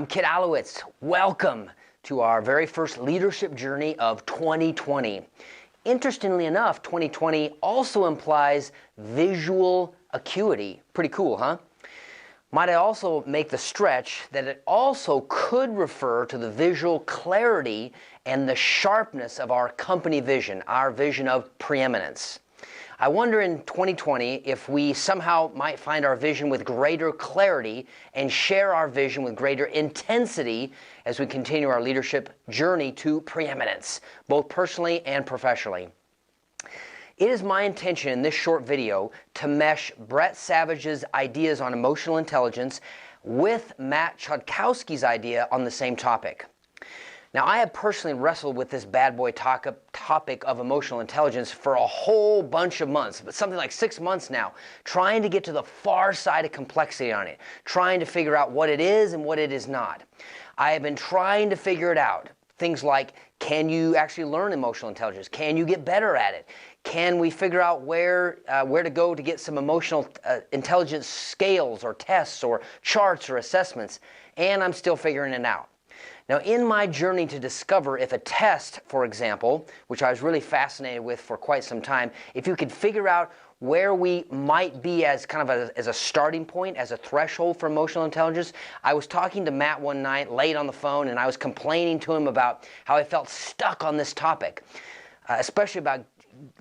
I'm Kit Allowitz. Welcome to our very first leadership journey of 2020. Interestingly enough, 2020 also implies visual acuity. Pretty cool, huh? Might I also make the stretch that it also could refer to the visual clarity and the sharpness of our company vision, our vision of preeminence. I wonder in 2020 if we somehow might find our vision with greater clarity and share our vision with greater intensity as we continue our leadership journey to preeminence, both personally and professionally. It is my intention in this short video to mesh Brett Savage's ideas on emotional intelligence with Matt Chodkowski's idea on the same topic. Now, I have personally wrestled with this bad boy topic of emotional intelligence for a whole bunch of months, but something like 6 months now, trying to get to the far side of complexity on it, trying to figure out what it is and what it is not. I have been trying to figure it out. Things like, can you actually learn emotional intelligence? Can you get better at it? Can we figure out where to go to get some emotional intelligence scales or tests or charts or assessments? And I'm still figuring it out. Now, in my journey to discover if a test, for example, which I was really fascinated with for quite some time, if you could figure out where we might be as kind of as a starting point, as a threshold for emotional intelligence, I was talking to Matt one night late on the phone, and I was complaining to him about how I felt stuck on this topic, especially about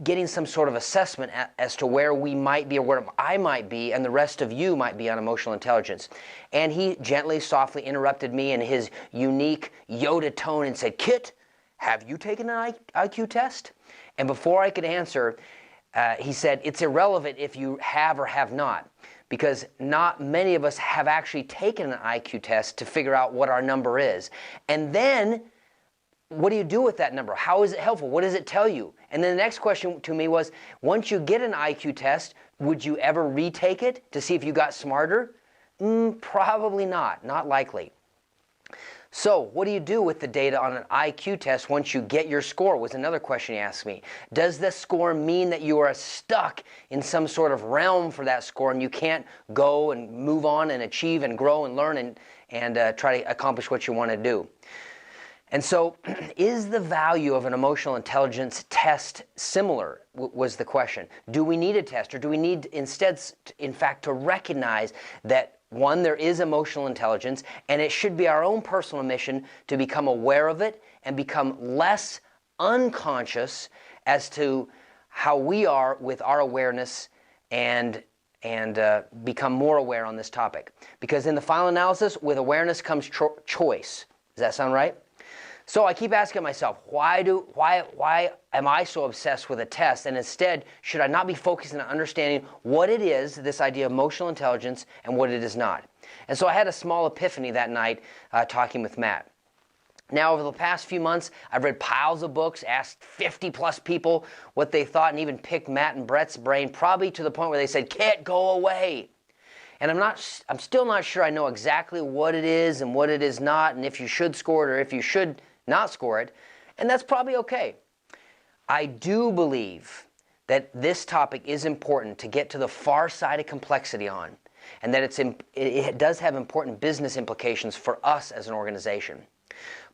getting some sort of assessment as to where we might be or where I might be and the rest of you might be on emotional intelligence. And he gently, softly interrupted me in his unique Yoda tone and said, "Kit, have you taken an IQ test?" And before I could answer, he said, "It's irrelevant if you have or have not, because not many of us have actually taken an IQ test to figure out what our number is. And then, what do you do with that number? How is it helpful? What does it tell you?" And then the next question to me was, once you get an IQ test, would you ever retake it to see if you got smarter? Probably not. Not likely. So what do you do with the data on an IQ test once you get your score was another question he asked me. Does this score mean that you are stuck in some sort of realm for that score and you can't go and move on and achieve and grow and learn and try to accomplish what you want to do? And so, is the value of an emotional intelligence test similar, was the question. Do we need a test, or do we need instead, in fact, to recognize that, one, there is emotional intelligence, and it should be our own personal mission to become aware of it and become less unconscious as to how we are with our awareness and become more aware on this topic. Because in the final analysis, with awareness comes choice. Does that sound right? So I keep asking myself, why am I so obsessed with a test? And instead, should I not be focusing on understanding what it is, this idea of emotional intelligence, and what it is not? And so I had a small epiphany that night talking with Matt. Now, over the past few months, I've read piles of books, asked 50 plus people what they thought, and even picked Matt and Brett's brain, probably to the point where they said, "Can't go away." And I'm still not sure I know exactly what it is and what it is not, and if you should score it or if you should not score it, and that's probably okay. I do believe that this topic is important to get to the far side of complexity on, and that it does have important business implications for us as an organization.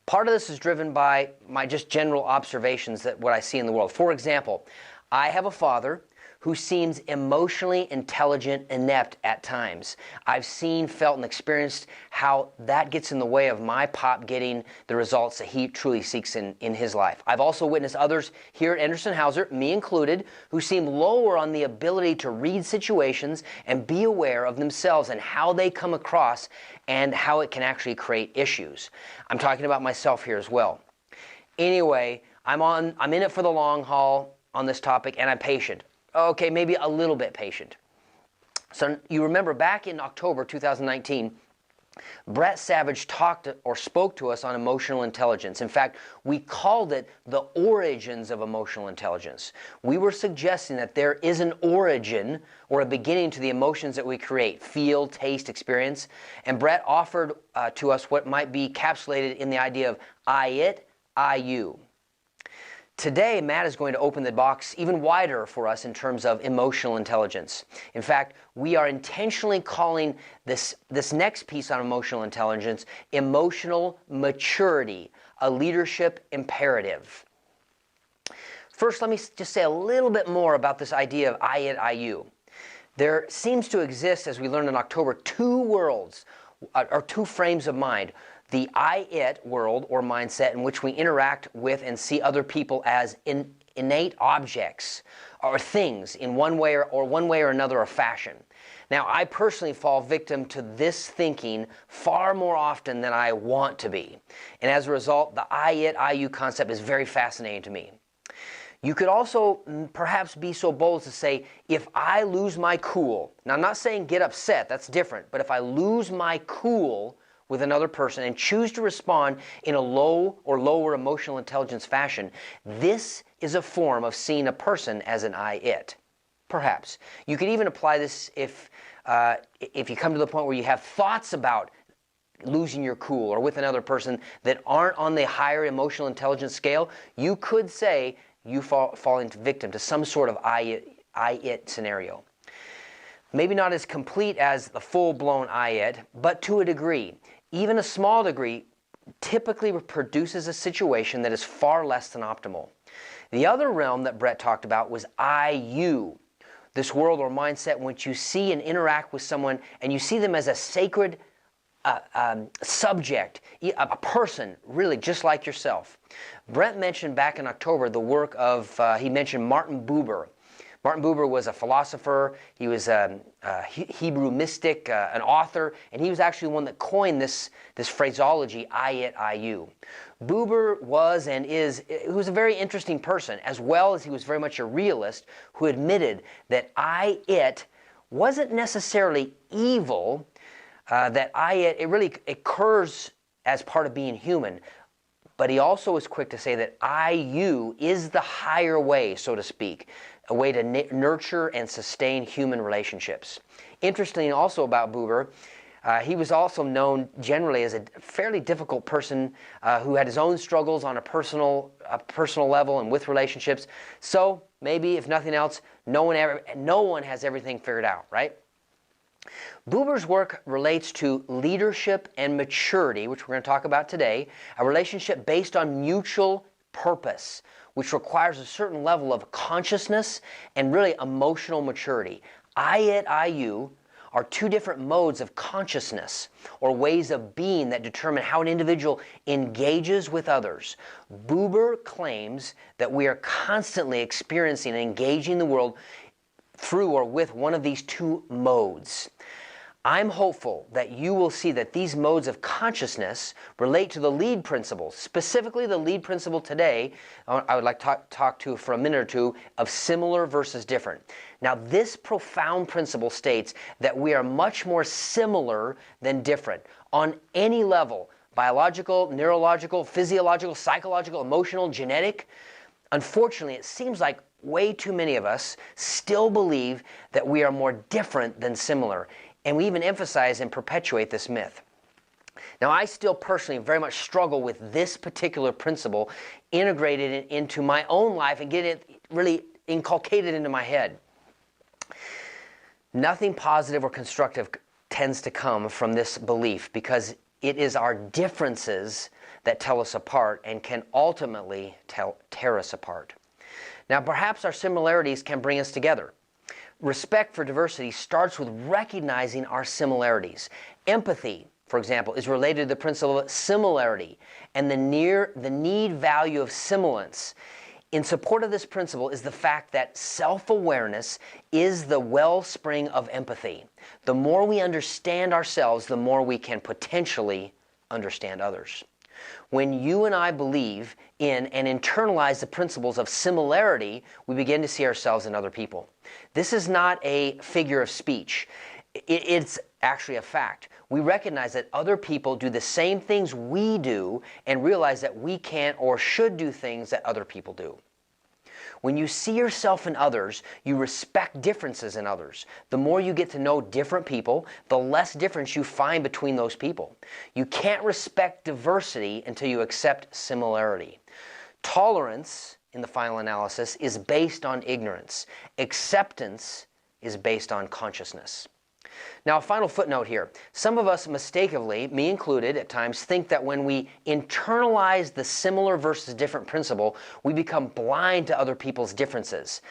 Part of this is driven by my just general observations that what I see in the world. For example, I have a father who seems emotionally intelligent, inept at times. I've seen, felt, and experienced how that gets in the way of my pop getting the results that he truly seeks in his life. I've also witnessed others here at Anderson Hauser, me included, who seem lower on the ability to read situations and be aware of themselves and how they come across and how it can actually create issues. I'm talking about myself here as well. Anyway, I'm in it for the long haul on this topic, and I'm patient. Okay, maybe a little bit patient. So you remember back in October 2019, Brett Savage spoke to us on emotional intelligence. In fact, we called it the origins of emotional intelligence. We were suggesting that there is an origin or a beginning to the emotions that we create, feel, taste, experience. And Brett offered to us what might be encapsulated in the idea of I it, I you. Today, Matt is going to open the box even wider for us in terms of emotional intelligence. In fact, we are intentionally calling this next piece on emotional intelligence emotional maturity, a leadership imperative. First, let me just say a little bit more about this idea of I, it, I, you. There seems to exist, as we learned in October, two worlds, or two frames of mind. The I, it world or mindset in which we interact with and see other people as innate objects or things in one way or another or fashion. Now, I personally fall victim to this thinking far more often than I want to be. And as a result, the I, it, I, you concept is very fascinating to me. You could also perhaps be so bold as to say, if I lose my cool, now I'm not saying get upset, that's different, but if I lose my cool with another person and choose to respond in a low or lower emotional intelligence fashion, this is a form of seeing a person as an I, it. Perhaps. You could even apply this if you come to the point where you have thoughts about losing your cool or with another person that aren't on the higher emotional intelligence scale. You could say you fall into victim to some sort of I, it scenario. Maybe not as complete as the full-blown I, it, but to a degree. Even a small degree typically produces a situation that is far less than optimal. The other realm that Brett talked about was I, you. This world or mindset in which you see and interact with someone and you see them as a sacred subject, a person, really just like yourself. Brett mentioned back in October the work of, he mentioned Martin Buber. Martin Buber was a philosopher, he was a Hebrew mystic, an author, and he was actually the one that coined this phraseology, I, it, I, you. Buber was and is, he was a very interesting person, as well as he was very much a realist who admitted that I, it wasn't necessarily evil, that I, it really occurs as part of being human. But he also was quick to say that I, you is the higher way, so to speak, a way to nurture and sustain human relationships. Interesting also about Buber, he was also known generally as a fairly difficult person who had his own struggles on a personal level and with relationships. So maybe, if nothing else, no one has everything figured out, right? Buber's work relates to leadership and maturity, which we're going to talk about today, a relationship based on mutual purpose, which requires a certain level of consciousness and really emotional maturity. I, it, I, you are two different modes of consciousness or ways of being that determine how an individual engages with others. Buber claims that we are constantly experiencing and engaging the world through or with one of these two modes. I'm hopeful that you will see that these modes of consciousness relate to the lead principle, specifically the lead principle today, I would like to talk to for a minute or two, of similar versus different. Now, this profound principle states that we are much more similar than different on any level, biological, neurological, physiological, psychological, emotional, genetic. Unfortunately, it seems like way too many of us still believe that we are more different than similar. And we even emphasize and perpetuate this myth. Now, I still personally very much struggle with this particular principle integrated into my own life and getting it really inculcated into my head. Nothing positive or constructive tends to come from this belief because it is our differences that tell us apart and can ultimately tear us apart. Now, perhaps our similarities can bring us together. Respect for diversity starts with recognizing our similarities. Empathy, for example, is related to the principle of similarity and the need value of semblance. In support of this principle is the fact that self-awareness is the wellspring of empathy. The more we understand ourselves, the more we can potentially understand others. When you and I believe in and internalize the principles of similarity, we begin to see ourselves in other people. This is not a figure of speech. It's actually a fact. We recognize that other people do the same things we do and realize that we can't or should do things that other people do. When you see yourself in others, you respect differences in others. The more you get to know different people, the less difference you find between those people. You can't respect diversity until you accept similarity. Tolerance in the final analysis is based on ignorance. Acceptance is based on consciousness. Now, a final footnote here. Some of us mistakenly, me included at times, think that when we internalize the similar versus different principle, we become blind to other people's differences.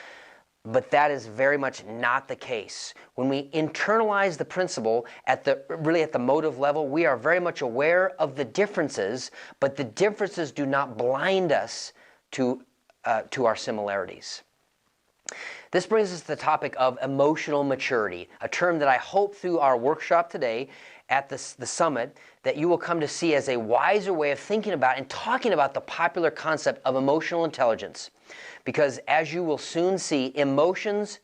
But that is very much not the case. When we internalize the principle at the motive level, we are very much aware of the differences, but the differences do not blind us to our similarities. This brings us to the topic of emotional maturity, a term that I hope through our workshop today at the summit that you will come to see as a wiser way of thinking about and talking about the popular concept of emotional intelligence. Because as you will soon see, emotions,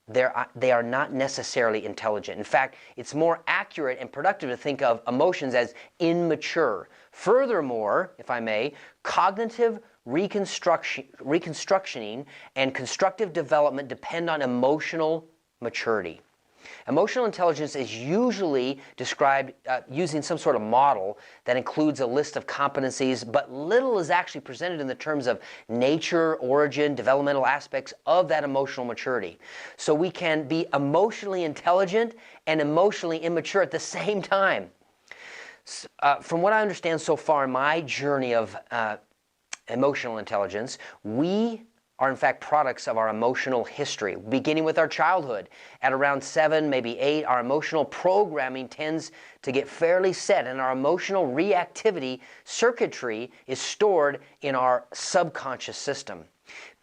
they are not necessarily intelligent. In fact, it's more accurate and productive to think of emotions as immature. Furthermore, if I may, cognitive reconstructioning and constructive development depend on emotional maturity. Emotional intelligence is usually described using some sort of model that includes a list of competencies, but little is actually presented in the terms of nature, origin, developmental aspects of that emotional maturity. So we can be emotionally intelligent and emotionally immature at the same time. From what I understand so far in my journey of emotional intelligence, we are in fact products of our emotional history, beginning with our childhood. At around 7, maybe 8, our emotional programming tends to get fairly set, and our emotional reactivity circuitry is stored in our subconscious system.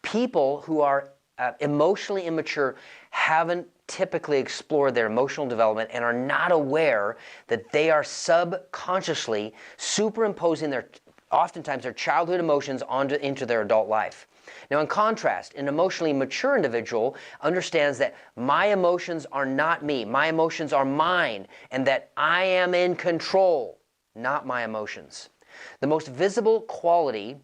People who are emotionally immature haven't typically explored their emotional development and are not aware that they are subconsciously superimposing oftentimes their childhood emotions into their adult life. Now, in contrast, an emotionally mature individual understands that my emotions are not me, my emotions are mine, and that I am in control, not my emotions. The most visible quality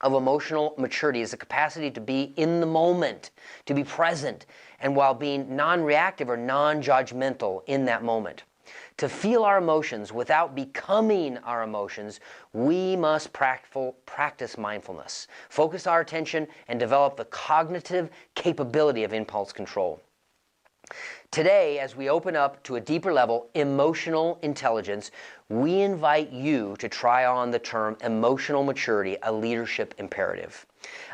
of emotional maturity is the capacity to be in the moment, to be present, and while being non-reactive or non-judgmental in that moment. To feel our emotions without becoming our emotions, we must practice mindfulness, focus our attention, and develop the cognitive capability of impulse control. Today, as we open up to a deeper level, emotional intelligence, we invite you to try on the term emotional maturity, a leadership imperative.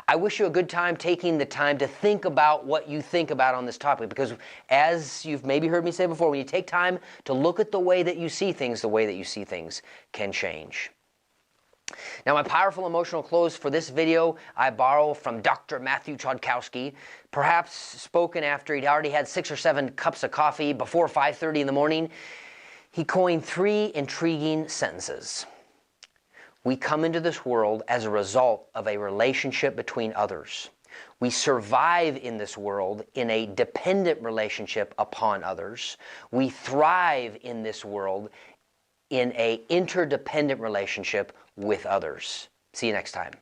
I wish you a good time taking the time to think about what you think about on this topic, because as you've maybe heard me say before, when you take time to look at the way that you see things, the way that you see things can change. Now, my powerful emotional close for this video, I borrow from Dr. Matthew Chodkowski, perhaps spoken after he'd already had 6 or 7 cups of coffee before 5:30 in the morning. He coined 3 intriguing sentences. We come into this world as a result of a relationship between others. We survive in this world in a dependent relationship upon others. We thrive in this world in an interdependent relationship with others. See you next time.